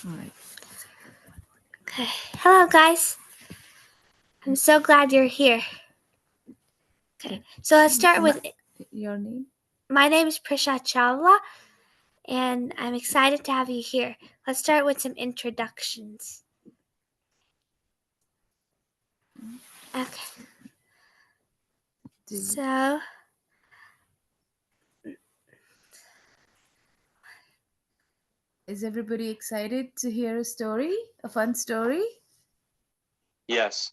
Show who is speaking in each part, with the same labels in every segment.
Speaker 1: All right.
Speaker 2: Okay. Hello, guys. I'm so glad you're here. Okay. So let's start with
Speaker 1: Your name?
Speaker 2: my name is Prisha Chawla, and I'm excited to have you here. Let's start with some introductions. Okay. So
Speaker 1: is everybody excited to hear a story? A fun story?
Speaker 3: Yes.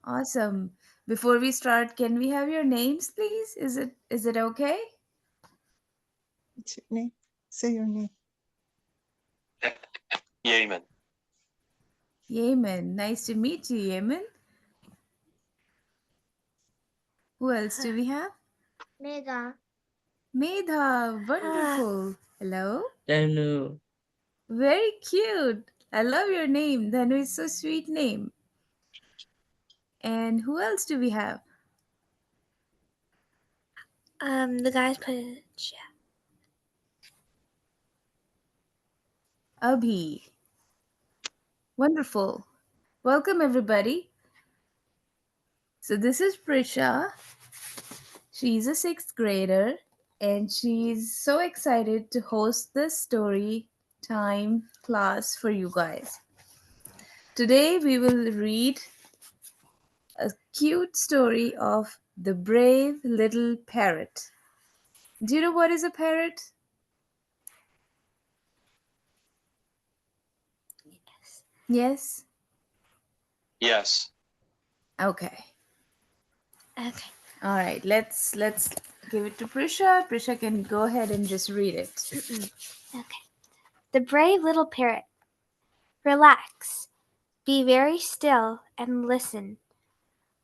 Speaker 1: Awesome. Before we start, can we have your names, please? Is it okay?
Speaker 4: What's your name? Say your name.
Speaker 3: Yemen.
Speaker 1: Yemen. Nice to meet you, Yemen. Who else do we have?
Speaker 5: Mega.
Speaker 1: Medha. Wonderful. Hello.
Speaker 6: Danu.
Speaker 1: Very cute. I love your name. Dhanu is so sweet name. And who else do we have?
Speaker 2: the guys put in the chat.
Speaker 1: Abhi. Wonderful. Welcome, everybody. So, this is Prisha. She's a sixth grader, and she's so excited to host this story time class for you guys. Today, we will read a cute story of the brave little parrot. Do you know what is a parrot? Yes?
Speaker 3: Yes.
Speaker 1: Okay.
Speaker 2: Okay.
Speaker 1: All right. Let's give it to Prisha. Prisha can go ahead and just read it.
Speaker 2: Okay. The brave little parrot. Relax. Be very still and listen.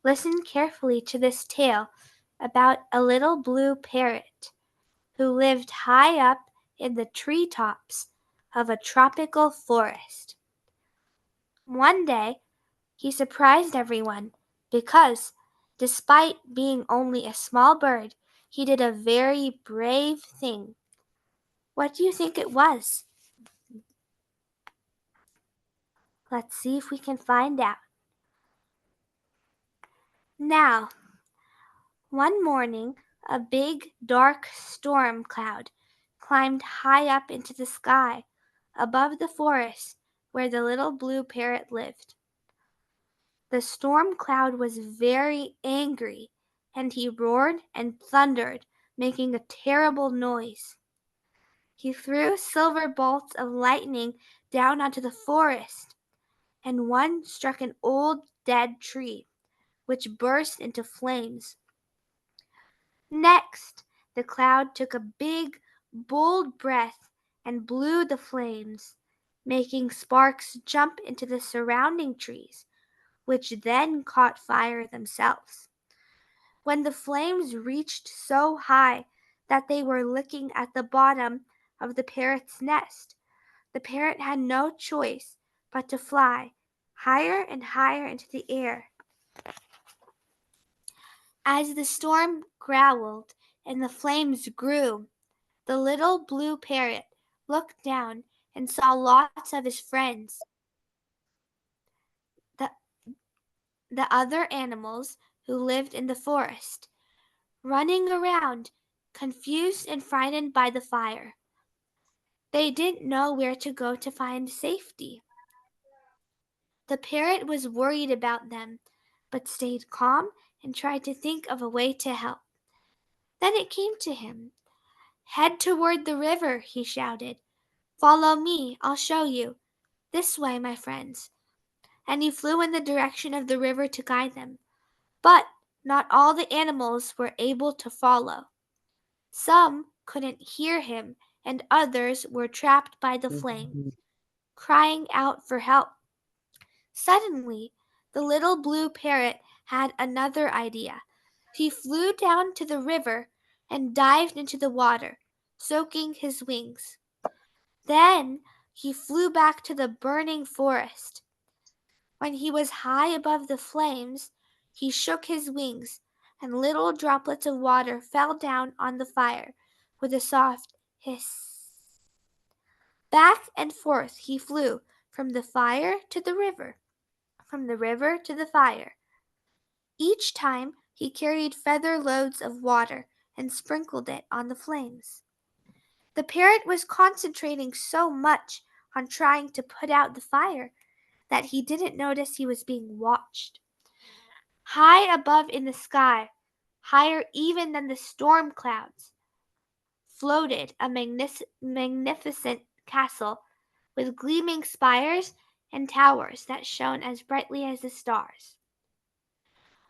Speaker 2: Listen carefully to this tale about a little blue parrot who lived high up in the treetops of a tropical forest. One day, he surprised everyone because, despite being only a small bird, he did a very brave thing. What do you think it was? Let's see if we can find out. Now, one morning, a big, dark storm cloud climbed high up into the sky above the forest where the little blue parrot lived. The storm cloud was very angry, and he roared and thundered, making a terrible noise. He threw silver bolts of lightning down onto the forest, and one struck an old dead tree, which burst into flames. Next, the cloud took a big, bold breath and blew the flames, making sparks jump into the surrounding trees, which then caught fire themselves. When the flames reached so high that they were licking at the bottom of the parrot's nest, the parrot had no choice but to fly higher and higher into the air. As the storm growled and the flames grew, the little blue parrot looked down and saw lots of his friends, the other animals who lived in the forest, running around, confused and frightened by the fire. They didn't know where to go to find safety. The parrot was worried about them, but stayed calm and tried to think of a way to help. Then it came to him. Head toward the river, he shouted. Follow me, I'll show you. This way, my friends. And he flew in the direction of the river to guide them. But not all the animals were able to follow. Some couldn't hear him, and others were trapped by the flames, crying out for help. Suddenly, the little blue parrot had another idea. He flew down to the river and dived into the water, soaking his wings. Then he flew back to the burning forest. When he was high above the flames, he shook his wings, and little droplets of water fell down on the fire with a soft hiss. Back and forth he flew, from the fire to the river, from the river to the fire. Each time he carried feather loads of water and sprinkled it on the flames. The parrot was concentrating so much on trying to put out the fire that he didn't notice he was being watched. High above in the sky, higher even than the storm clouds, floated a magnificent castle with gleaming spires and towers that shone as brightly as the stars.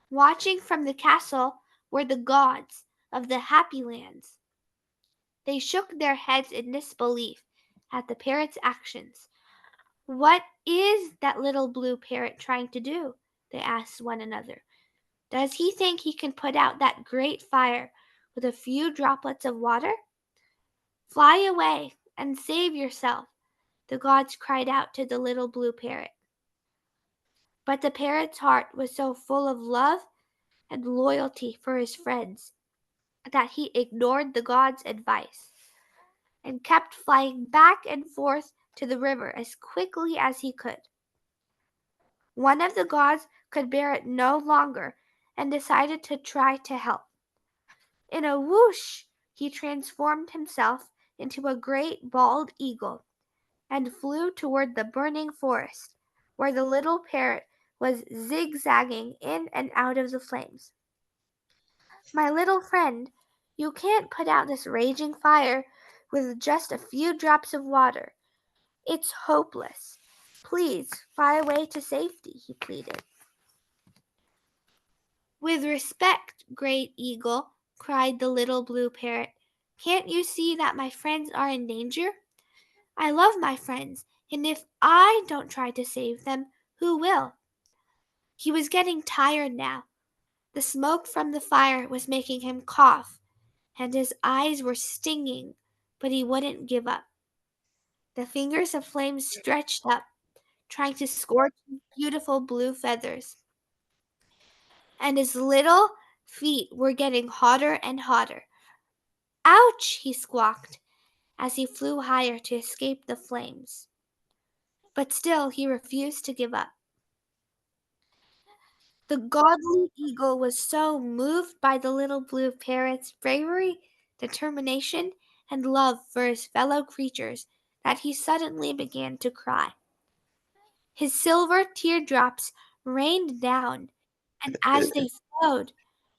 Speaker 2: Watching from the castle were the gods of the happy lands. They shook their heads in disbelief at the parrot's actions. What is that little blue parrot trying to do? They asked one another. Does he think he can put out that great fire with a few droplets of water? Fly away and save yourself, the gods cried out to the little blue parrot. But the parrot's heart was so full of love and loyalty for his friends that he ignored the gods' advice and kept flying back and forth to the river as quickly as he could. One of the gods could bear it no longer and decided to try to help. In a whoosh, he transformed himself into a great bald eagle and flew toward the burning forest, where the little parrot was zigzagging in and out of the flames. My little friend, you can't put out this raging fire with just a few drops of water. It's hopeless. Please fly away to safety, he pleaded. With respect, great eagle, cried the little blue parrot. Can't you see that my friends are in danger? I love my friends, and if I don't try to save them, who will? He was getting tired now. The smoke from the fire was making him cough, and his eyes were stinging, but he wouldn't give up. The fingers of flame stretched up, trying to scorch his beautiful blue feathers, and his little feet were getting hotter and hotter. Ouch! He squawked as he flew higher to escape the flames. But still he refused to give up. The godly eagle was so moved by the little blue parrot's bravery, determination, and love for his fellow creatures that he suddenly began to cry. His silver teardrops rained down, and as they flowed,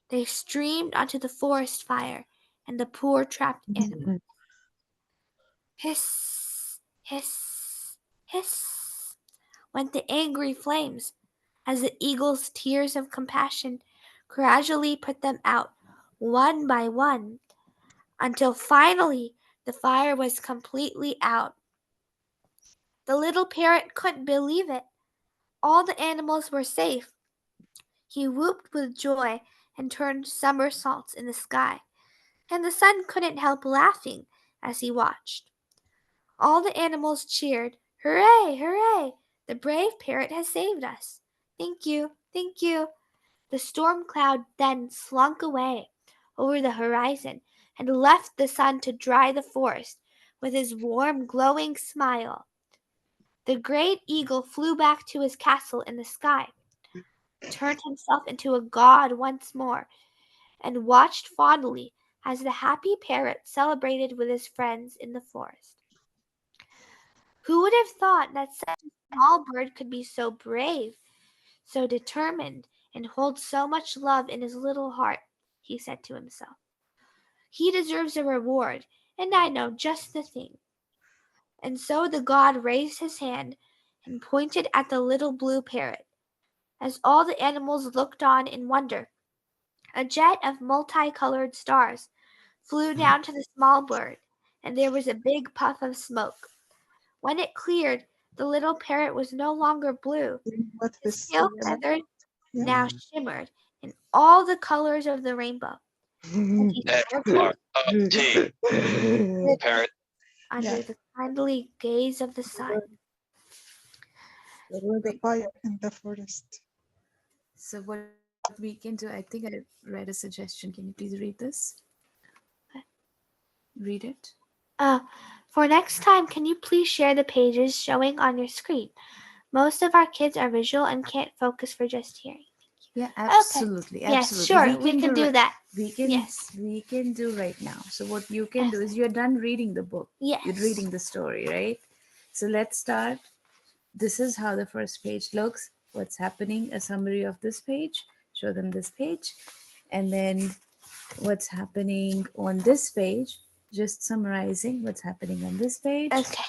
Speaker 2: they streamed onto the forest fire and the poor trapped animal. Hiss, hiss, hiss went the angry flames as the eagle's tears of compassion gradually put them out one by one until finally the fire was completely out. The little parrot couldn't believe it. All the animals were safe. He whooped with joy and turned somersaults in the sky, and the sun couldn't help laughing as he watched. All the animals cheered, "Hooray, hooray! The brave parrot has saved us. Thank you, thank you." The storm cloud then slunk away over the horizon and left the sun to dry the forest with his warm, glowing smile. The great eagle flew back to his castle in the sky, turned himself into a god once more, and watched fondly as the happy parrot celebrated with his friends in the forest. Who would have thought that such a small bird could be so brave, so determined, and hold so much love in his little heart? He said to himself. He deserves a reward, and I know just the thing. And so the god raised his hand and pointed at the little blue parrot. As all the animals looked on in wonder, a jet of multicolored stars flew down to the small bird, and there was a big puff of smoke. When it cleared, the little parrot was no longer blue.
Speaker 4: What
Speaker 2: His
Speaker 4: this
Speaker 2: pale feathers now shimmered in all the colors of the rainbow, and he sparkled
Speaker 3: FRT. Parrot.
Speaker 2: under the kindly gaze of the sun.
Speaker 4: There was a fire in the forest.
Speaker 1: So what we can do, I think I read a suggestion. Can you please read this? Read it.
Speaker 2: For next time, can you please share the pages showing on your screen? Most of our kids are visual and can't focus for just hearing.
Speaker 1: Yeah, absolutely.
Speaker 2: Yes,
Speaker 1: Absolutely.
Speaker 2: sure, we can do that. Yes.
Speaker 1: We can do right now. So what you can do is you're done reading the book.
Speaker 2: Yes.
Speaker 1: You're reading the story, right? So let's start. This is how the first page looks. What's happening? A summary of this page. Show them this page. And then what's happening on this page. Just summarizing what's happening on this page.
Speaker 2: Okay.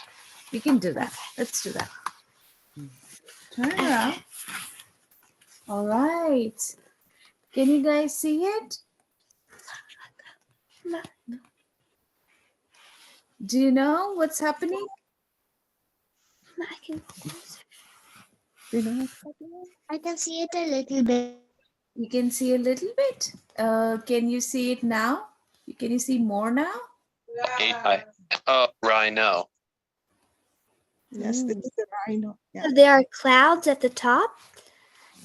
Speaker 1: We can do that. Let's do that. Turn around. All right. Can you guys see it? Do you know what's happening?
Speaker 2: I can.
Speaker 4: Do you know what's happening?
Speaker 5: I can see it a little bit.
Speaker 1: You can see a little bit. Can you see it now? Can you see more now?
Speaker 3: Rhino.
Speaker 4: Yes, this is the rhino. Yeah.
Speaker 2: There are clouds at the top.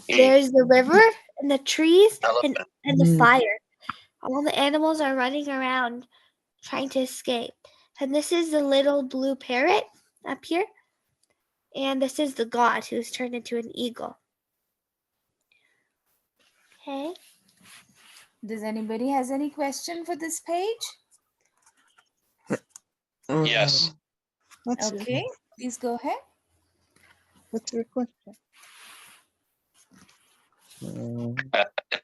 Speaker 2: There's the river and the trees and the fire. All the animals are running around trying to escape. And this is the little blue parrot up here. And this is the god who's turned into an eagle. Okay.
Speaker 1: Does anybody has any question for this page?
Speaker 3: Yes.
Speaker 4: What's
Speaker 1: Okay, please go ahead.
Speaker 4: what's your question?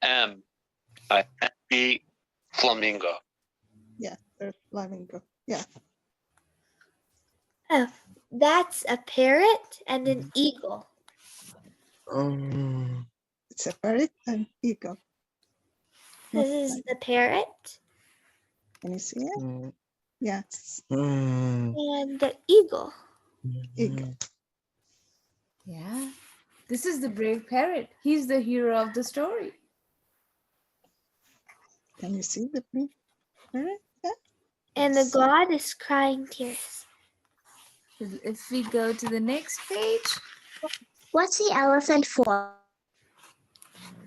Speaker 3: M. E. Flamingo.
Speaker 4: Yeah, there's flamingo. Yeah.
Speaker 2: Oh, that's a parrot and an eagle.
Speaker 4: It's a parrot and eagle.
Speaker 2: This is the parrot
Speaker 4: Can you see it? Yes.
Speaker 2: and the eagle.
Speaker 4: Eagle.
Speaker 1: Yeah. This is the brave parrot. He's the hero of the story.
Speaker 4: Can you see the blue parrot? Yeah.
Speaker 2: And the god is crying tears.
Speaker 1: If we go to the next page,
Speaker 5: What's the elephant for?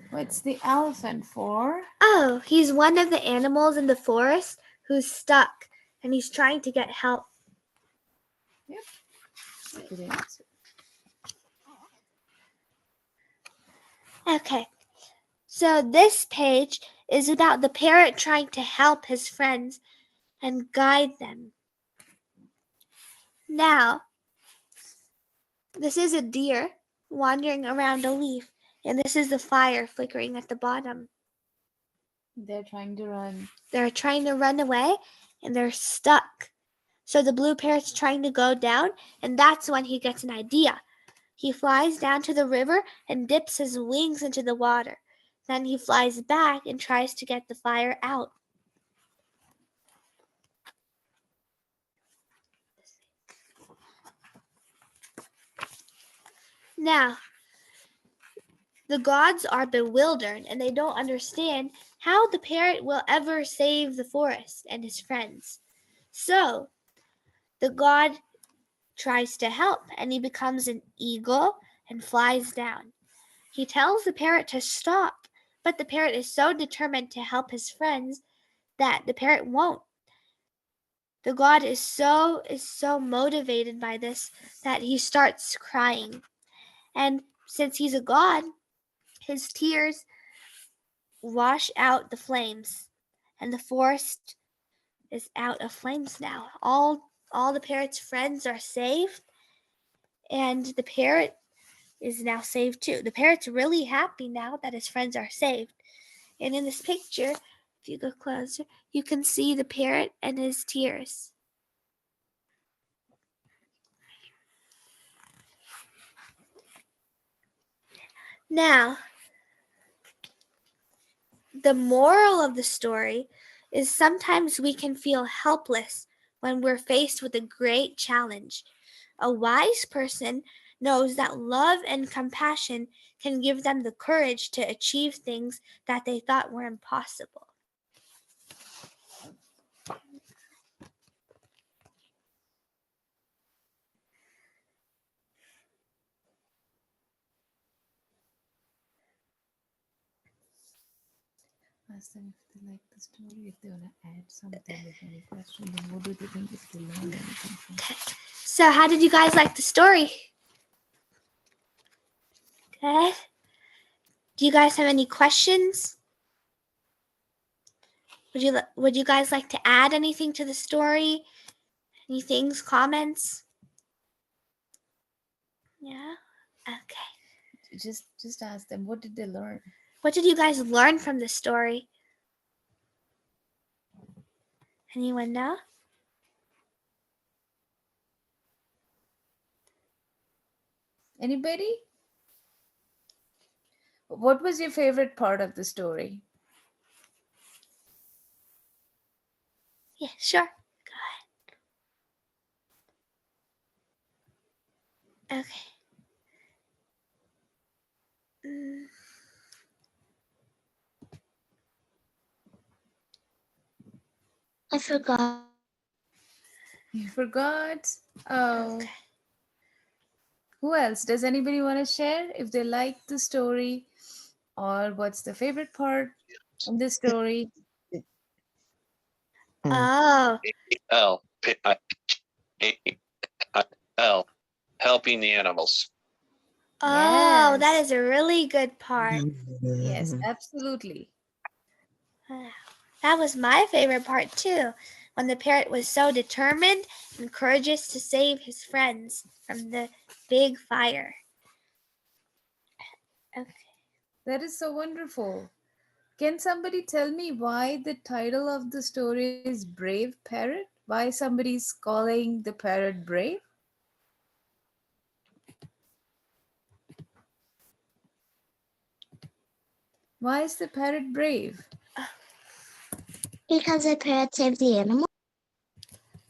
Speaker 1: what's the elephant for?
Speaker 2: Oh, he's one of the animals in the forest who's stuck and he's trying to get help.
Speaker 1: Good answer.
Speaker 2: Okay, so this page is about the parrot trying to help his friends and guide them. Now, this is a deer wandering around a leaf, and this is the fire flickering at the bottom.
Speaker 1: They're trying to run.
Speaker 2: They're trying to run away, and they're stuck. So the blue parrot's trying to go down, and that's when he gets an idea. He flies down to the river and dips his wings into the water. Then he flies back and tries to get the fire out. Now, the gods are bewildered and they don't understand how the parrot will ever save the forest and his friends. So, the god tries to help and he becomes an eagle and flies down. He tells the parrot to stop, but the parrot is so determined to help his friends that the parrot won't. The god is so motivated by this that he starts crying. And since he's a god, his tears wash out the flames, and the forest is out of flames now. All the parrot's friends are saved, and the parrot is now saved too. The parrot's really happy now that his friends are saved. And in this picture, if you go closer, you can see the parrot and his tears. Now, the moral of the story is sometimes we can feel helpless when we're faced with a great challenge. A wise person knows that love and compassion can give them the courage to achieve things that they thought were impossible.
Speaker 1: ask them if they like the story, if they want to add something, if any questions, and what do they think if they learned anything from it.
Speaker 2: So, how did you guys like the story? Good. Do you guys have any questions? Would you guys like to add anything to the story? Any things, comments? Yeah. Okay.
Speaker 1: Just ask them, what did they learn?
Speaker 2: What did you guys learn from the story? Anyone know?
Speaker 1: Anybody? What was your favorite part of the story?
Speaker 2: Yeah, sure. Go ahead. Okay.
Speaker 5: I forgot.
Speaker 1: You forgot? Oh.
Speaker 2: Okay.
Speaker 1: Who else? Does anybody want to share if they like the story or what's the favorite part of the story?
Speaker 2: Oh.
Speaker 3: L. L. Helping the animals.
Speaker 2: Oh, that
Speaker 1: Yes.
Speaker 2: is a really good part.
Speaker 1: Yes, absolutely.
Speaker 2: That was my favorite part too, when the parrot was so determined and courageous to save his friends from the big fire. Okay.
Speaker 1: That is so wonderful. Can somebody tell me why the title of the story is Brave Parrot? Why somebody's calling the parrot brave? Why is the parrot brave?
Speaker 5: Because the parrot saved the animal.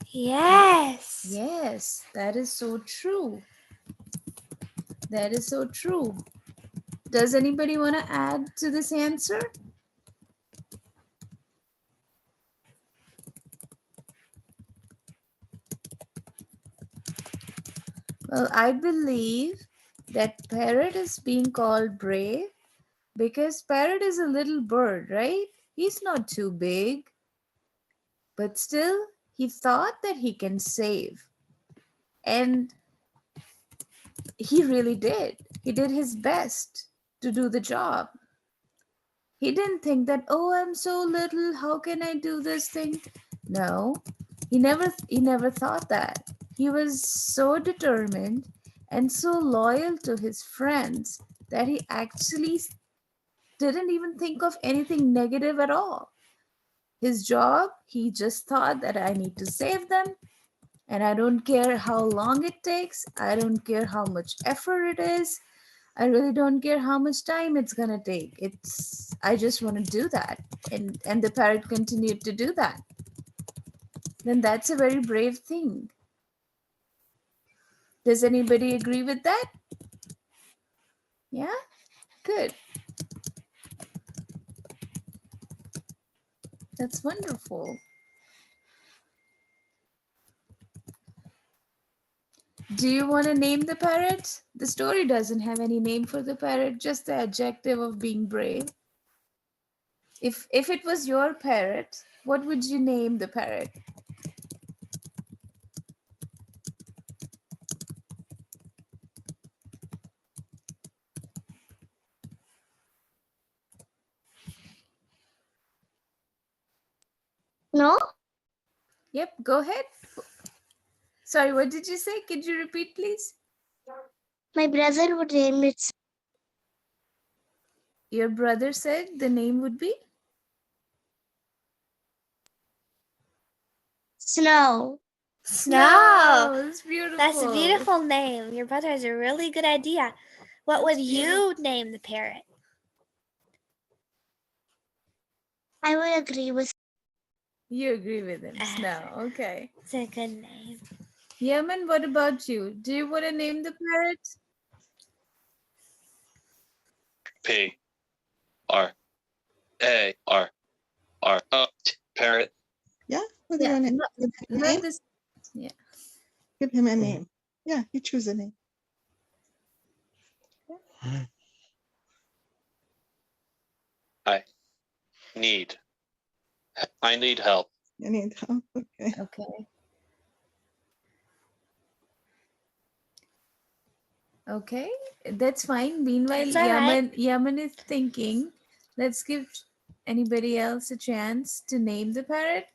Speaker 2: Yes.
Speaker 1: Yes, that is so true. That is so true. Does anybody want to add to this answer? Well, I believe that parrot is being called brave because parrot is a little bird, right? He's not too big, but still he thought that he can save. And he really did. He did his best to do the job. He didn't think that, oh, I'm so little, how can I do this thing? No, he never thought that. He was so determined and so loyal to his friends that he actually didn't even think of anything negative at all. His job, he just thought that I need to save them, and I don't care how long it takes, I don't care how much effort it is, I really don't care how much time it's gonna take. I just want to do that. And the parrot continued to do that. Then that's a very brave thing. Does anybody agree with that? Yeah? Good. That's wonderful. Do you want to name the parrot? The story doesn't have any name for the parrot, just the adjective of being brave. If it was your parrot, what would you name the parrot?
Speaker 5: No,
Speaker 1: Yep, go ahead. Sorry, what did you say? Could you repeat, please?
Speaker 5: my brother would name it
Speaker 1: Your brother said the name would be?
Speaker 5: Snow.
Speaker 2: Snow.
Speaker 1: It's beautiful.
Speaker 2: That's a beautiful name. Your brother has a really good idea. What would you name the parrot?
Speaker 5: I would agree with.
Speaker 1: You agree with him, Snow. Okay.
Speaker 2: It's a good name.
Speaker 1: Yemen, what about you? Do you want to name the parrot?
Speaker 3: P. R. A. R. R. Parrot.
Speaker 4: Yeah. What do you
Speaker 1: Yeah,
Speaker 4: want to
Speaker 1: not,
Speaker 4: give him a
Speaker 1: not
Speaker 4: name?
Speaker 1: this. Yeah.
Speaker 4: Give him a name. Yeah, you choose a name.
Speaker 3: Need. I need help.
Speaker 4: You need help. Okay.
Speaker 1: Okay. Okay, that's fine. Meanwhile,
Speaker 2: That's all right.
Speaker 1: Yaman is thinking. Let's give anybody else a chance to name the parrot.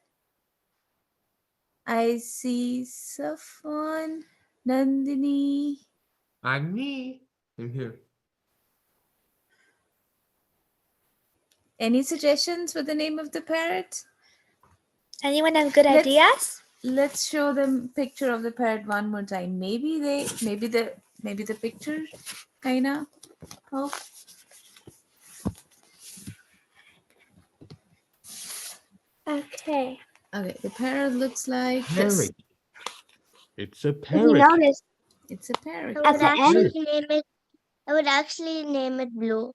Speaker 1: I see Safwan, Nandini.
Speaker 6: And me. I'm here.
Speaker 1: Any suggestions for the name of the parrot?
Speaker 2: Anyone have good
Speaker 1: Let's-
Speaker 2: ideas?
Speaker 1: Let's show them picture of the parrot one more time. Maybe the picture kinda help.
Speaker 2: Okay.
Speaker 1: Okay, the parrot looks like this.
Speaker 6: Parrot. It's a
Speaker 2: If you
Speaker 6: parrot.
Speaker 2: notice,
Speaker 1: It's a parrot.
Speaker 5: I
Speaker 2: At
Speaker 5: would
Speaker 2: the
Speaker 5: actually
Speaker 2: end-
Speaker 5: name it. I would actually name it Blue.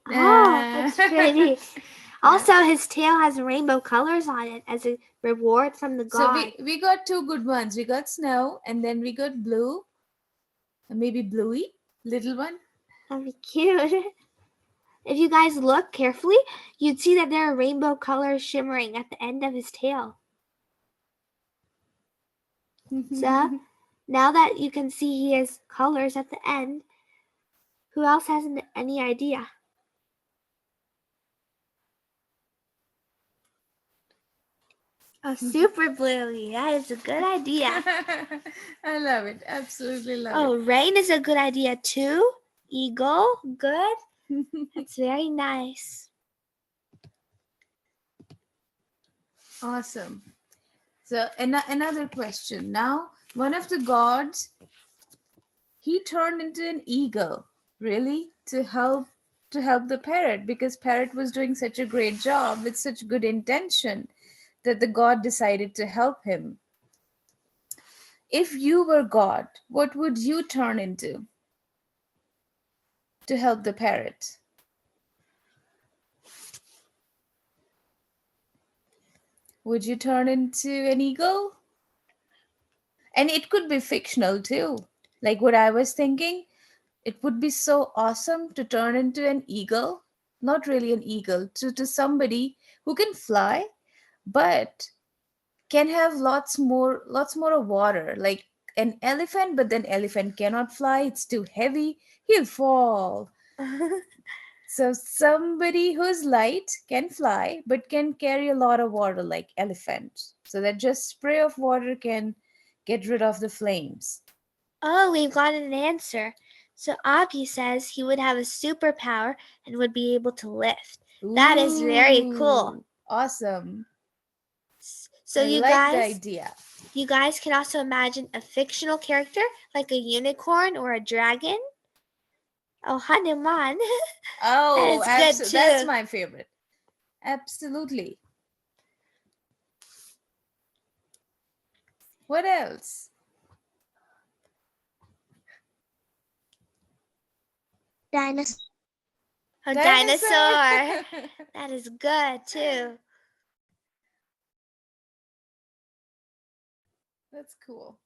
Speaker 2: oh, that's pretty.
Speaker 1: Yeah.
Speaker 2: Also, his tail has rainbow colors on it as a reward from the
Speaker 1: So
Speaker 2: god.
Speaker 1: we got two good ones. We got snow and then we got blue. Maybe bluey, little one.
Speaker 2: That'd be cute. If you guys look carefully, you'd see that there are rainbow colors shimmering at the end of his tail. So, now that you can see he has colors at the end, who else has any idea? Oh, super bluey. That is a good idea.
Speaker 1: I love it. Absolutely love
Speaker 2: Oh, rain is a good idea too. Eagle, good.
Speaker 1: it.
Speaker 2: That's very nice.
Speaker 1: Awesome. So another question. Now, one of the gods, he turned into an eagle, really, to help the parrot, because parrot was doing such a great job with such good intention that the god decided to help him. If you were God, what would you turn into to help the parrot? Would you turn into an eagle? And it could be fictional too. Like what I was thinking, it would be so awesome to turn into an eagle, not really an eagle, to somebody who can fly, but can have lots more of water, like an elephant, but then elephant cannot fly, it's too heavy, he'll fall. So somebody who's light can fly but can carry a lot of water like elephant, so that just spray of water can get rid of the flames.
Speaker 2: Oh, we've got an answer. So Augie says he would have a superpower and would be able to lift. That is very cool.
Speaker 1: Ooh, awesome.
Speaker 2: So
Speaker 1: I
Speaker 2: you
Speaker 1: like the
Speaker 2: guys,
Speaker 1: idea.
Speaker 2: you guys can also imagine a fictional character like a unicorn or a dragon. Oh, Hanuman.
Speaker 1: Oh,
Speaker 2: That is good
Speaker 1: that's
Speaker 2: too.
Speaker 1: my favorite. Absolutely. What else?
Speaker 5: Dinosaur.
Speaker 2: A dinosaur. That is good too.
Speaker 1: That's cool.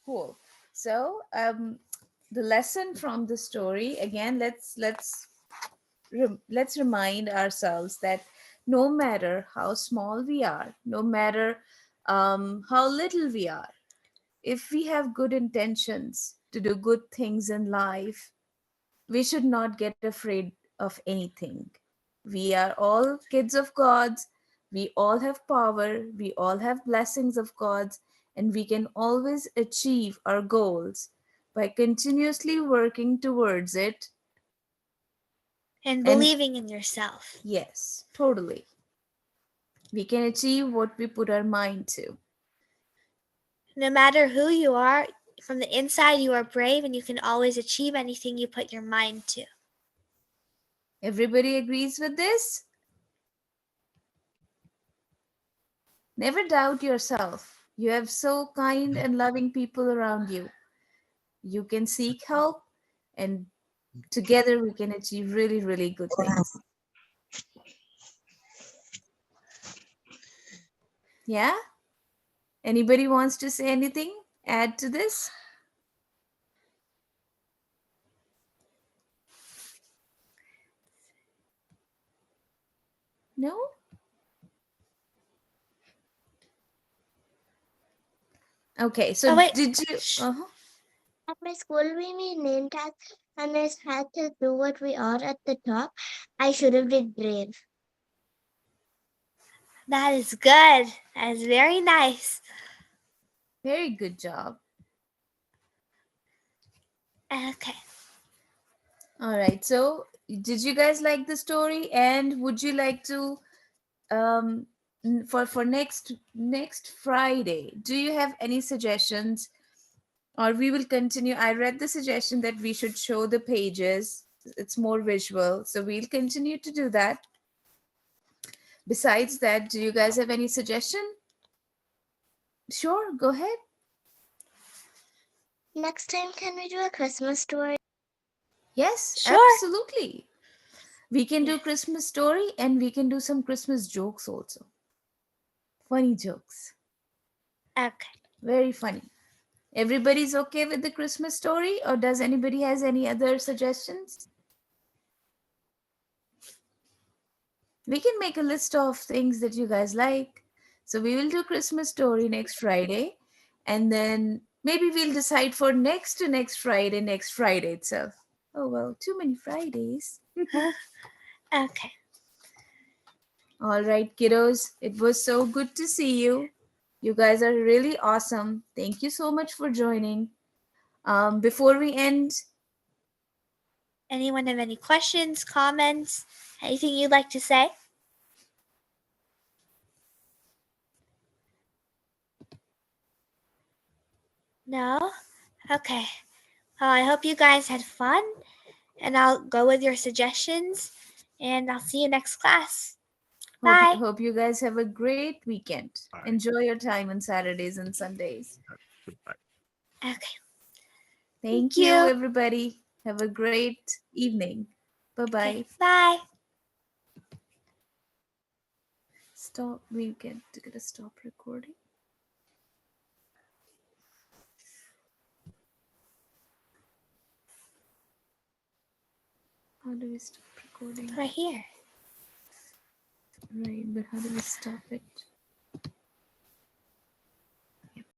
Speaker 1: Cool. So, the lesson from the story again. Let's remind ourselves that no matter how small we are, no matter how little we are, if we have good intentions to do good things in life, we should not get afraid of anything. We are all kids of gods. We all have power. We all have blessings of gods. And we can always achieve our goals by continuously working towards it.
Speaker 2: And believing in yourself.
Speaker 1: Yes, totally. We can achieve what we put our mind to.
Speaker 2: No matter who you are, from the inside you are brave and you can always achieve anything you put your mind to.
Speaker 1: Everybody agrees with this? Never doubt yourself. You have so kind and loving people around you. You can seek help, and together we can achieve really, really good things. Yeah? Anybody wants to say anything? Add to this? Okay, so
Speaker 2: Oh, wait.
Speaker 1: did you?
Speaker 5: At my school, we made name tags and I had to do what we are at the top. I should have did brave.
Speaker 2: That is good. That is very nice.
Speaker 1: Very good job.
Speaker 2: Okay.
Speaker 1: All right. So, did you guys like the story? And would you like to for next Friday? Do you have any suggestions? Or we will continue. I read the suggestion that we should show the pages. It's more visual, so we'll continue to do that. Besides that, do you guys have any suggestion? Sure, go ahead.
Speaker 5: Next time, can we do a Christmas story?
Speaker 1: Yes,
Speaker 2: Sure.
Speaker 1: absolutely. We can do Christmas story and we can do some Christmas jokes also. Funny jokes.
Speaker 2: Okay.
Speaker 1: Very funny. Everybody's okay with the Christmas story, or does anybody has any other suggestions? We can make a list of things that you guys like. So we will do Christmas story next Friday, and then maybe we'll decide for next to next Friday itself. Oh well, too many Fridays.
Speaker 2: Okay.
Speaker 1: All right, kiddos, it was so good to see you. You guys are really awesome. Thank you so much for joining. Before we end,
Speaker 2: Anyone have any questions, comments, anything you'd like to say? No? Okay. Well, I hope you guys had fun, and I'll go with your suggestions, and I'll see you next class. Bye.
Speaker 1: hope you guys have a great weekend.
Speaker 6: Bye.
Speaker 1: Enjoy your time on Saturdays and Sundays.
Speaker 6: Goodbye.
Speaker 2: Okay.
Speaker 1: Thank
Speaker 2: you.
Speaker 1: you, everybody. Have a great evening. Bye bye.
Speaker 2: Okay. Bye.
Speaker 1: Stop. We get to get a stop recording. How do we stop recording?
Speaker 2: Right here.
Speaker 1: Right, but how do we stop it?